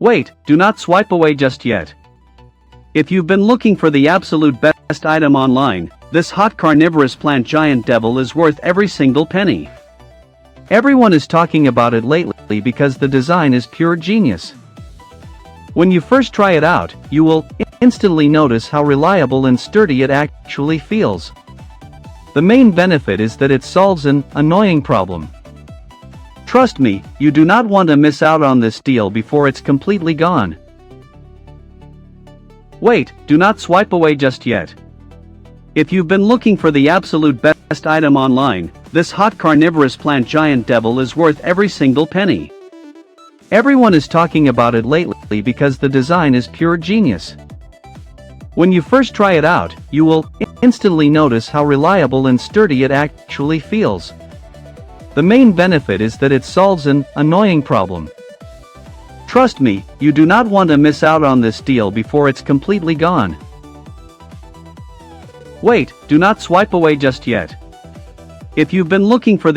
Wait, do not swipe away just yet. If you've been looking for the absolute best item online, this hot carnivorous plant giant devil is worth every single penny. Everyone is talking about it lately because the design is pure genius. When you first try it out, you will instantly notice how reliable and sturdy it actually feels. The main benefit is that it solves an annoying problem. Trust me, you do not want to miss out on this deal before it's completely gone. Wait, do not swipe away just yet. If you've been looking for the absolute best item online, this hot carnivorous plant giant devil is worth every single penny. Everyone is talking about it lately because the design is pure genius. When you first try it out, you will instantly notice how reliable and sturdy it actually feels. The main benefit is that it solves an annoying problem. Trust me, you do not want to miss out on this deal before it's completely gone. Wait, do not swipe away just yet. If you've been looking for